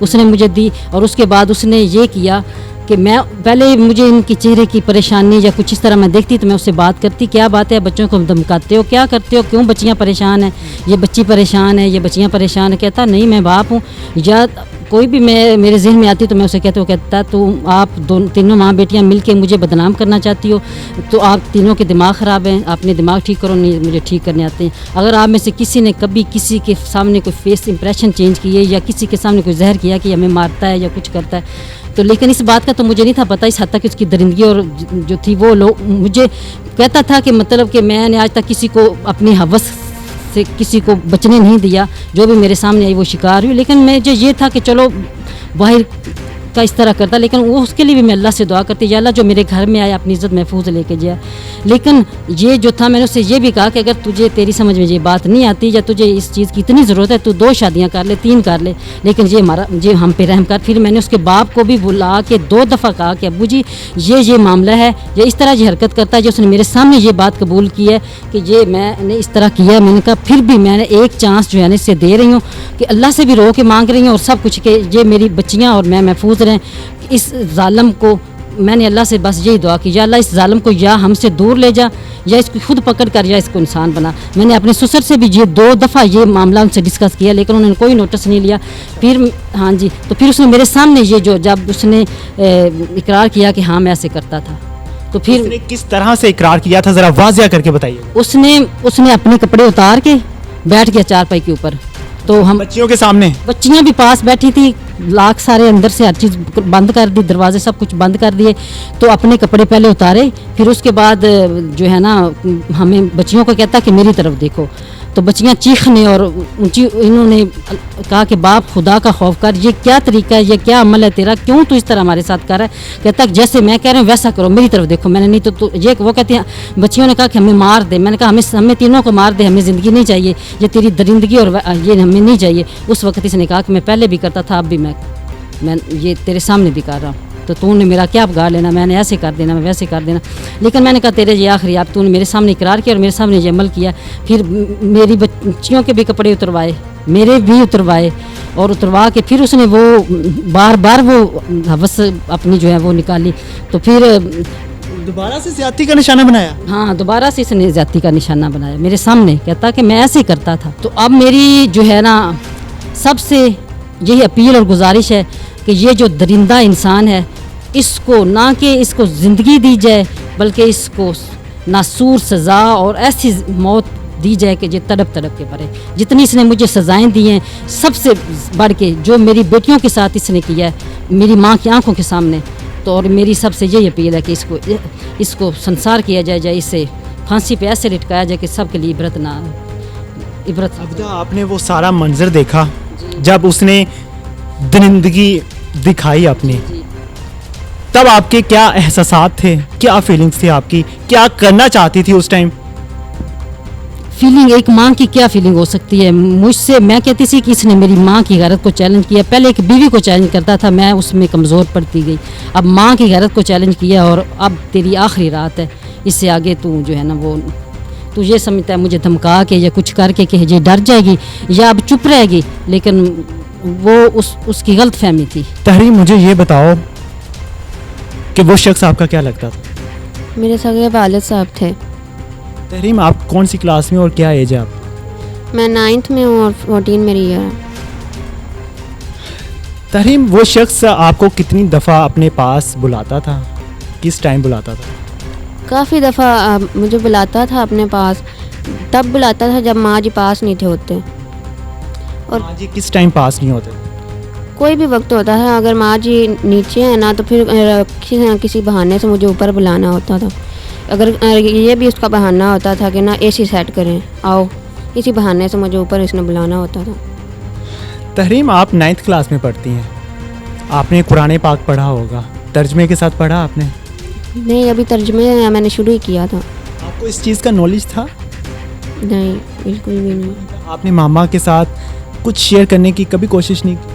اس نے مجھے دی. اور اس کے بعد اس نے یہ کیا کہ میں پہلے مجھے ان کی چہرے کی پریشانی یا کچھ اس طرح میں دیکھتی تو میں اس سے بات کرتی, کیا بات ہے, بچوں کو دھمکاتے ہو, کیا کرتے ہو, کیوں بچیاں پریشان ہیں, یہ بچی پریشان ہے, یہ بچیاں پریشان ہے. کہتا نہیں میں باپ ہوں, یا کوئی بھی میرے ذہن میں آتی تو میں اسے کہتا ہوں, کہتا تو آپ تینوں ماں بیٹیاں مل کے مجھے بدنام کرنا چاہتی ہو, تو آپ تینوں کے دماغ خراب ہیں, آپ نے دماغ ٹھیک کرو, نہیں مجھے ٹھیک کرنے آتے ہیں. اگر آپ میں سے کسی نے کبھی کسی کے سامنے کوئی فیس امپریشن چینج کیے یا کسی کے سامنے کوئی زہر کیا کہ ہمیں مارتا ہے یا کچھ کرتا ہے, تو لیکن اس بات کا تو مجھے نہیں تھا پتہ اس حد تک اس کی درندگی اور جو تھی وہ لوگ مجھے کہتا تھا کہ مطلب کہ میں نے آج تک کسی کو اپنی ہوس سے کسی کو بچنے نہیں دیا, جو بھی میرے سامنے آئی وہ شکار ہوئی. لیکن مجھے یہ تھا کہ چلو باہر کا اس طرح کرتا, لیکن وہ اس کے لیے بھی میں اللہ سے دعا کرتی, یا اللہ جو میرے گھر میں آیا اپنی عزت محفوظ لے کے جائے. لیکن یہ جو تھا میں نے اسے یہ بھی کہا کہ اگر تجھے تیری سمجھ میں یہ بات نہیں آتی یا تجھے اس چیز کی اتنی ضرورت ہے تو 2 شادیاں کر لے, 3 کر لے, لیکن یہ ہم پہ رحم کر. پھر میں نے اس کے باپ کو بھی بلا کے 2 دفعہ کہا کہ ابو جی یہ معاملہ ہے, یا اس طرح یہ حرکت کرتا ہے, جو اس نے میرے سامنے یہ بات قبول کی ہے کہ یہ میں نے اس طرح کیا ہے. میں نے کہا پھر بھی میں نے ایک چانس جو ہے نا اس سے دے رہی ہوں کہ اللہ سے بھی رو کے مانگ رہی ہوں اور سب کچھ کہ یہ میری بچیاں اور میں محفوظ رہیں. اس ظالم کو میں نے اللہ سے بس یہی دعا کی, یا اللہ اس ظالم کو یا ہم سے دور لے جا یا اس کو خود پکڑ کر یا اس کو انسان بنا. میں نے اپنے سسر سے بھی یہ 2 دفعہ یہ معاملہ ان سے ڈسکس کیا, لیکن انہوں نے کوئی نوٹس نہیں لیا. پھر ہاں جی, تو پھر اس نے میرے سامنے یہ جو جب اس نے اقرار کیا کہ ہاں میں ایسے کرتا تھا, تو پھر اس نے کس طرح سے اقرار کیا تھا ذرا واضح کر کے بتائیے. اس نے اپنے کپڑے اتار کے بیٹھ گیا چارپائی کے اوپر, تو ہم بچیوں کے سامنے, بچیاں بھی پاس بیٹھی تھی, لاکھ سارے اندر سے ہر چیز بند کر دی, دروازے سب کچھ بند کر دیے. تو اپنے کپڑے پہلے اتارے, پھر اس کے بعد جو ہے نا ہمیں بچیوں کو کہتا کہ میری طرف دیکھو, تو بچیاں چیخنے اور اونچی, انہوں نے کہا کہ باپ خدا کا خوف کر, یہ کیا طریقہ ہے, یہ کیا عمل ہے تیرا, کیوں تو اس طرح ہمارے ساتھ کر رہا ہے. کہتا کہ جیسے میں کہہ رہا ہوں ویسا کرو, میری طرف دیکھو. میں نے نہیں تو یہ وہ کہتے ہیں بچیوں نے کہا کہ ہمیں مار دے. میں نے کہا ہمیں تینوں کو مار دے, ہمیں زندگی نہیں چاہیے, یہ تیری درندگی اور یہ ہمیں نہیں چاہیے. اس وقت اس نے کہا کہ میں پہلے بھی کرتا تھا, اب بھی میں یہ تیرے سامنے بھی کر رہا ہوں, تو نے میرا کیا بگاڑ لینا, میں نے ایسے کر دینا, میں ویسے کر دینا. لیکن میں نے کہا تیرے یہ آخری, اب نے میرے سامنے اقرار کیا اور میرے سامنے یہ عمل کیا. پھر میری بچیوں کے بھی کپڑے اتروائے, میرے بھی اتروائے, اور اتروا کے پھر اس نے وہ بار بار وہ ہوس اپنی جو ہے وہ نکالی. تو پھر دوبارہ سے زیادتی کا نشانہ بنایا. ہاں, دوبارہ سے اس نے زیادتی کا نشانہ بنایا میرے سامنے, کہتا کہ میں ایسے کرتا تھا. تو اب میری جو ہے نا سب سے یہی اپیل اور گزارش ہے کہ یہ جو درندہ انسان ہے اس کو نہ کہ اس کو زندگی دی جائے, بلکہ اس کو ناسور سزا اور ایسی موت دی جائے کہ یہ تڑپ تڑپ کے مرے. جتنی اس نے مجھے سزائیں دی ہیں سب سے بڑھ کے جو میری بیٹیوں کے ساتھ اس نے کیا ہے میری ماں کی آنکھوں کے سامنے, تو اور میری سب سے یہی اپیل ہے کہ اس کو سنسار کیا جائے, اسے پھانسی پہ ایسے لٹکایا جائے کہ سب کے لیے عبرت نہ عبرت. عبدہ آپ نے وہ سارا منظر دیکھا جب اس نے درندگی دکھائی اپنی, تب آپ کے کیا احساسات تھے, کیا فیلنگز تھی آپ کی, کیا کرنا چاہتی تھی اس ٹائم؟ فیلنگ ایک ماں کی کیا فیلنگ ہو سکتی ہے مجھ سے, میں کہتی تھی کہ اس نے میری ماں کی غیرت کو چیلنج کیا. پہلے ایک بیوی کو چیلنج کرتا تھا, میں اس میں کمزور پڑتی گئی, اب ماں کی غیرت کو چیلنج کیا, اور اب تیری آخری رات ہے, اس سے آگے تو جو ہے نا وہ تو یہ سمجھتا ہے مجھے دھمکا کے یا کچھ کر کے کہ یہ ڈر جائے گی یا اب چپ رہے گی, لیکن وہ اس کی غلط فہمی تھی. تحریم مجھے یہ بتاؤ کہ وہ شخص آپ کا کیا لگتا تھا؟ میرے سگے والد صاحب تھے. تحریم آپ کون سی کلاس میں اور کیا ایج ہے آپ؟ میں 9th میں ہوں اور 14 میری ایئر ہے. تحریم وہ شخص آپ کو کتنی دفعہ اپنے پاس بلاتا تھا, کس ٹائم بلاتا تھا؟ کافی دفعہ مجھے بلاتا تھا اپنے پاس, تب بلاتا تھا جب ماں جی پاس نہیں تھے ہوتے. اور ماں جی کس ٹائم پاس نہیں ہوتے؟ کوئی بھی وقت ہوتا ہے, اگر ماں جی نیچے ہیں نا تو پھر کسی نہ کسی بہانے سے مجھے اوپر بلانا ہوتا تھا. اگر یہ بھی اس کا بہانہ ہوتا تھا کہ نا اے سی سیٹ کریں آؤ, اسی بہانے سے مجھے اوپر اس نے بلانا ہوتا تھا. تحریم آپ 9th کلاس میں پڑھتی ہیں, آپ نے قرآن پاک پڑھا ہوگا, ترجمے کے ساتھ پڑھا آپ نے؟ نہیں, ابھی ترجمے میں نے شروع ہی کیا تھا. آپ کو اس چیز کا نالج تھا؟ نہیں, بالکل بھی نہیں. آپ نے ماما کے ساتھ کچھ شیئر کرنے کی کبھی کوشش نہیں کی؟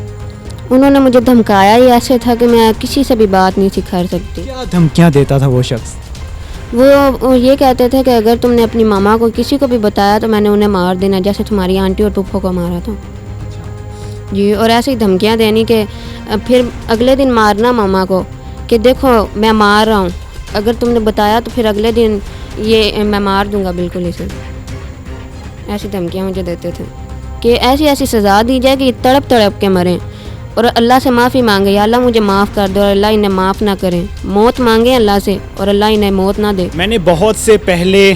انہوں نے مجھے دھمکایا ہی ایسے تھا کہ میں کسی سے بھی بات نہیں سکھا سکتی. کیا دھمکیاں دیتا تھا وہ شخص؟ وہ یہ کہتے تھے کہ اگر تم نے اپنی ماما کو کسی کو بھی بتایا تو میں نے انہیں مار دینا, جیسے تمہاری آنٹی اور پھپھو کو مارا تھا. جی اور ایسی دھمکیاں دینی کہ پھر اگلے دن مارنا ماما کو کہ دیکھو میں مار رہا ہوں، اگر تم نے بتایا تو پھر اگلے دن یہ میں مار دوں گا بالکل اسے. ایسی دھمکیاں مجھے دیتے تھے کہ ایسی سزا دی جائے کہ یہ تڑپ تڑپ کے مریں اور اللہ سے معافی مانگے، یا اللہ مجھے معاف کر دو اور اللہ انہیں معاف نہ کریں. موت مانگیں اللہ سے اور اللہ انہیں موت نہ دے. میں نے بہت سے پہلے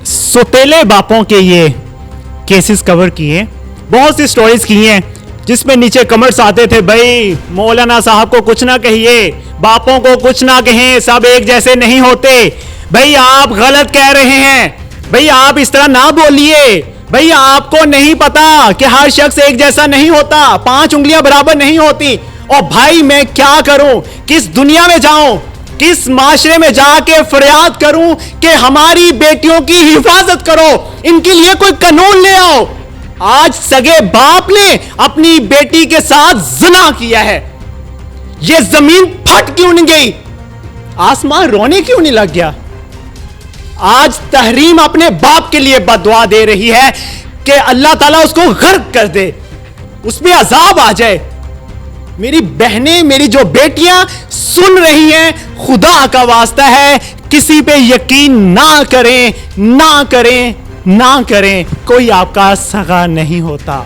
سوتیلے باپوں کے یہ کیسز کور کیے، بہت سی سٹوریز کی ہیں جس میں نیچے کمنٹس آتے تھے، بھائی مولانا صاحب کو کچھ نہ کہیے، باپوں کو کچھ نہ کہیں، سب ایک جیسے نہیں ہوتے، بھائی آپ غلط کہہ رہے ہیں، بھئی آپ اس طرح نہ بولیے، بھئی آپ کو نہیں پتا کہ ہر شخص ایک جیسا نہیں ہوتا، 5 انگلیاں برابر نہیں ہوتی. اور بھائی میں کیا کروں، کس دنیا میں جاؤں، کس معاشرے میں جا کے فریاد کروں کہ ہماری بیٹیوں کی حفاظت کرو، ان کے لیے کوئی قانون لے آؤ. آج سگے باپ نے اپنی بیٹی کے ساتھ زنا کیا ہے، یہ زمین پھٹ کیوں نہیں گئی، آسمان رونے کیوں نہیں لگ گیا. آج تحریم اپنے باپ کے لیے بد دعا دے رہی ہے کہ اللہ تعالیٰ اس کو غرق کر دے، اس میں عذاب آ جائے. میری بہنیں، میری جو بیٹیاں سن رہی ہیں، خدا کا واسطہ ہے کسی پہ یقین نہ کریں، نہ کریں، نہ کریں. کوئی آپ کا سگا نہیں ہوتا.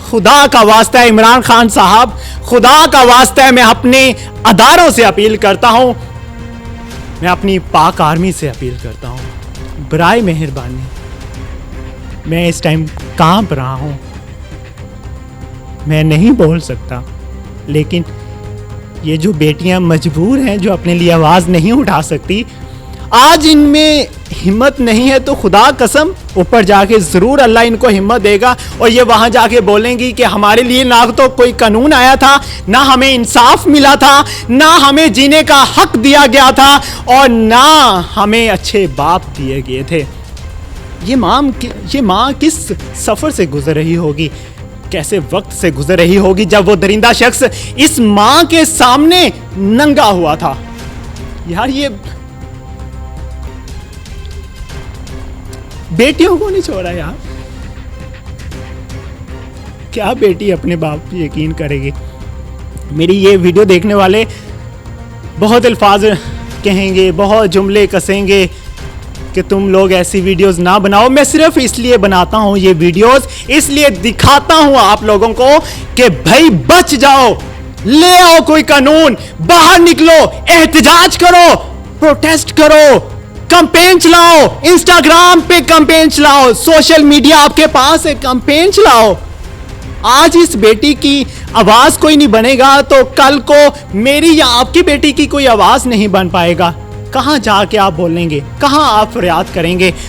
خدا کا واسطہ ہے عمران خان صاحب، خدا کا واسطہ ہے، میں اپنے اداروں سے اپیل کرتا ہوں، میں اپنی پاک آرمی سے اپیل کرتا ہوں، برائے مہربانی میں اس ٹائم کانپ رہا ہوں، میں نہیں بول سکتا، لیکن یہ جو بیٹیاں مجبور ہیں، جو اپنے لیے آواز نہیں اٹھا سکتی، آج ان میں ہمت نہیں ہے تو خدا قسم اوپر جا کے ضرور اللہ ان کو ہمت دے گا، اور یہ وہاں جا کے بولیں گی کہ ہمارے لیے نہ تو کوئی قانون آیا تھا، نہ ہمیں انصاف ملا تھا، نہ ہمیں جینے کا حق دیا گیا تھا، اور نہ ہمیں اچھے باپ دیے گئے تھے. یہ ماں کس سفر سے گزر رہی ہوگی، کیسے وقت سے گزر رہی ہوگی جب وہ درندہ شخص اس ماں کے سامنے ننگا ہوا تھا. یار یہ بیٹیوں کو نہیں چھوڑا یار، کیا بیٹی اپنے باپ پہ یقین کرے گی. میری یہ ویڈیو دیکھنے والے بہت الفاظ کہیں گے، بہت جملے کسیں گے کہ تم لوگ ایسی ویڈیوز نہ بناؤ. میں صرف اس لیے بناتا ہوں یہ ویڈیوز، اس لیے دکھاتا ہوں آپ لوگوں کو کہ بھائی بچ جاؤ، لے آؤ کوئی قانون، باہر نکلو، احتجاج کرو، پروٹیسٹ کرو، کمپین چلاؤ، انسٹاگرام پہ کمپین چلاؤ، سوشل میڈیا آپ کے پاس ہے، کمپین چلاؤ. آج اس بیٹی کی آواز کوئی نہیں بنے گا تو کل کو میری یا آپ کی بیٹی کی کوئی آواز نہیں بن پائے گا. کہاں جا کے آپ بولیں گے، کہاں آپ فریاد کریں گے.